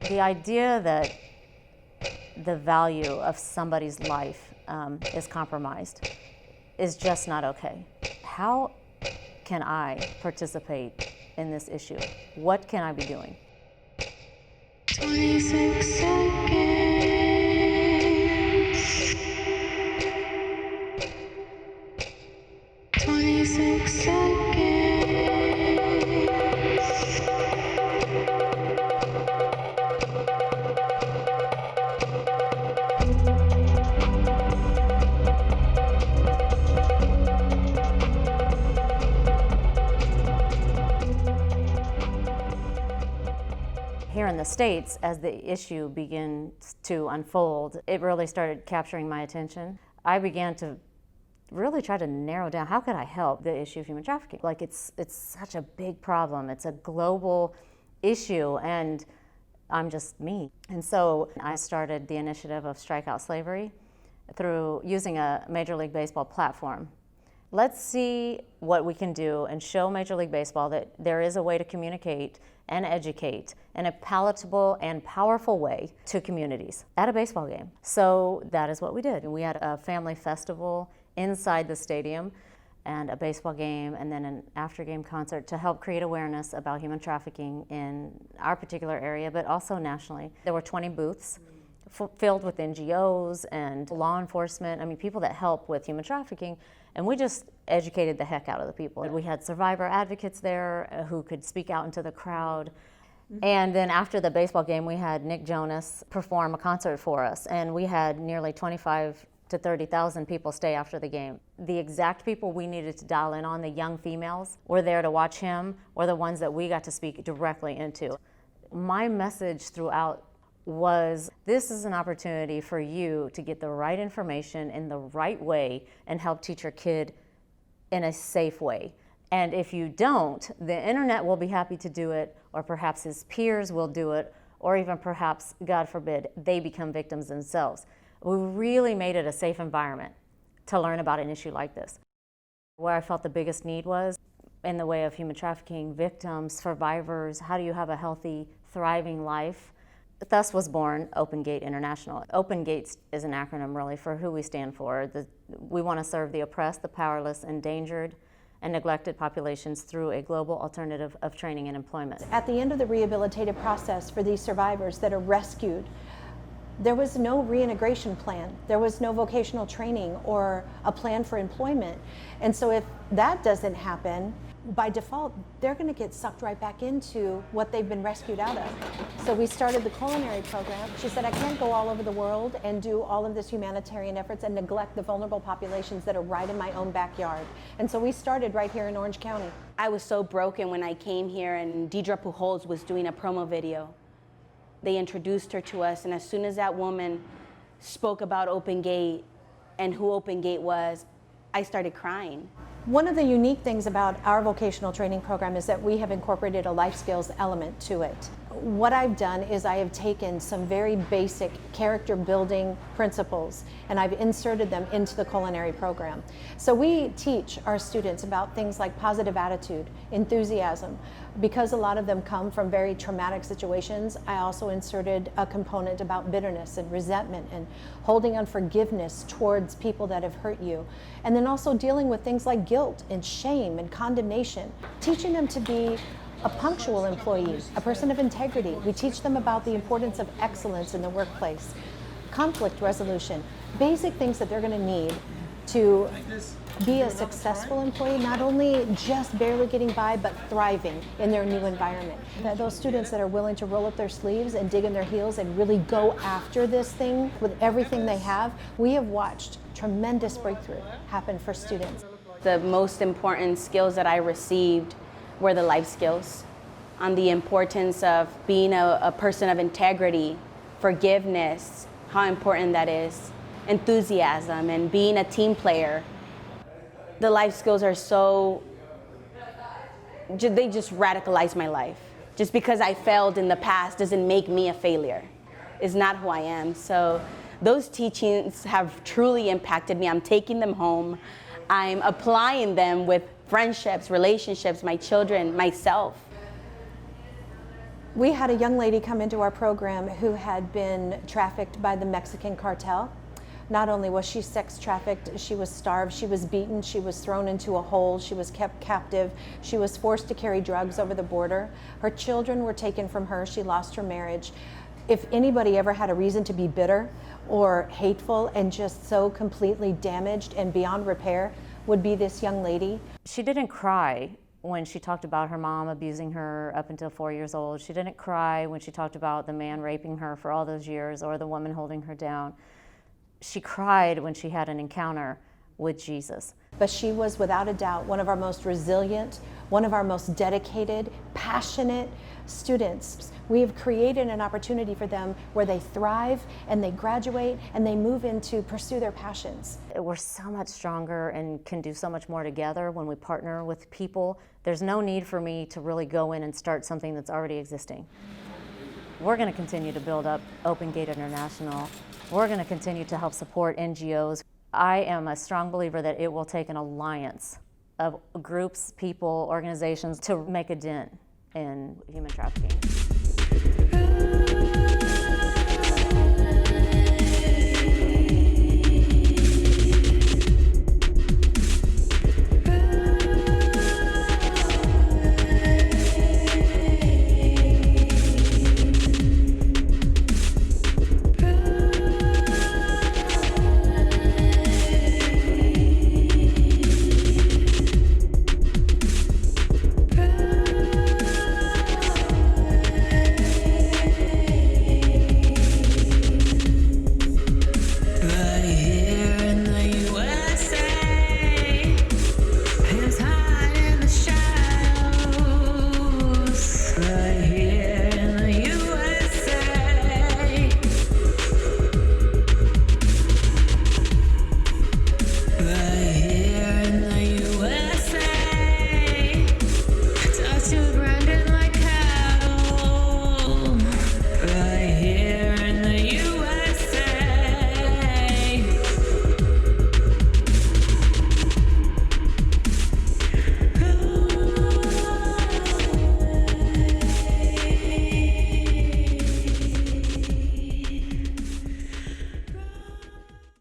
The idea that the value of somebody's life is compromised is just not okay. How can I participate in this issue? What can I be doing? 26 seconds. 26 seconds. Here in the States, as the issue begins to unfold, it really started capturing my attention. I began to really try to narrow down, how could I help the issue of human trafficking? Like, it's such a big problem. It's a global issue, and I'm just me. And so I started the initiative of Strike Out Slavery through using a Major League Baseball platform. Let's see what we can do and show Major League Baseball that there is a way to communicate and educate in a palatable and powerful way to communities at a baseball game. So that is what we did. We had a family festival inside the stadium and a baseball game and then an after-game concert to help create awareness about human trafficking in our particular area, but also nationally. There were 20 booths filled with NGOs and law enforcement, people that help with human trafficking, and we just educated the heck out of the people. We had survivor advocates there who could speak out into the crowd. And then after the baseball game, we had Nick Jonas perform a concert for us, and we had nearly 25 to 30,000 people stay after the game. The exact people we needed to dial in on, the young females, were there to watch him, or the ones that we got to speak directly into. My message throughout was, this is an opportunity for you to get the right information in the right way and help teach your kid in a safe way. And if you don't, the internet will be happy to do it, or perhaps his peers will do it, or even perhaps, God forbid, they become victims themselves. We really made it a safe environment to learn about an issue like this. Where I felt the biggest need was in the way of human trafficking victims, survivors. How do you have a healthy, thriving life? Thus was born Open Gate International. Open Gates is an acronym really for who we stand for. We want to serve the oppressed, the powerless, endangered, and neglected populations through a global alternative of training and employment. At the end of the rehabilitative process for these survivors that are rescued, there was no reintegration plan. There was no vocational training or a plan for employment. And so if that doesn't happen, by default, they're going to get sucked right back into what they've been rescued out of. So we started the culinary program. She said, I can't go all over the world and do all of this humanitarian efforts and neglect the vulnerable populations that are right in my own backyard. And so we started right here in Orange County. I was so broken when I came here and Deidre Pujols was doing a promo video. They introduced her to us, and as soon as that woman spoke about Open Gate and who Open Gate was, I started crying. One of the unique things about our vocational training program is that we have incorporated a life skills element to it. What I've done is I have taken some very basic character building principles and I've inserted them into the culinary program. So we teach our students about things like positive attitude, enthusiasm. Because a lot of them come from very traumatic situations, I also inserted a component about bitterness and resentment and holding unforgiveness towards people that have hurt you. And then also dealing with things like guilt and shame and condemnation, teaching them to be a punctual employee, a person of integrity. We teach them about the importance of excellence in the workplace, conflict resolution, basic things that they're going to need to be a successful employee, not only just barely getting by, but thriving in their new environment. Those students that are willing to roll up their sleeves and dig in their heels and really go after this thing with everything they have, we have watched tremendous breakthrough happen for students. The most important skills that I received were the life skills on the importance of being a person of integrity, forgiveness, how important that is, enthusiasm, and being a team player. The life skills are they just radicalized my life. Just because I failed in the past doesn't make me a failure. It's not who I am. So those teachings have truly impacted me. I'm taking them home. I'm applying them with friendships, relationships, my children, myself. We had a young lady come into our program who had been trafficked by the Mexican cartel. Not only was she sex trafficked, she was starved, she was beaten, she was thrown into a hole, she was kept captive, she was forced to carry drugs over the border. Her children were taken from her, she lost her marriage. If anybody ever had a reason to be bitter or hateful and just so completely damaged and beyond repair, would be this young lady. She didn't cry when she talked about her mom abusing her up until 4 years old. She didn't cry when she talked about the man raping her for all those years or the woman holding her down. She cried when she had an encounter with Jesus. But she was without a doubt one of our most resilient, one of our most dedicated, passionate students. We have created an opportunity for them where they thrive and they graduate and they move into pursue their passions. We're so much stronger and can do so much more together when we partner with people. There's no need for me to really go in and start something that's already existing. We're going to continue to build up Open Gate International. We're going to continue to help support NGOs. I am a strong believer that it will take an alliance of groups, people, organizations to make a dent in human trafficking.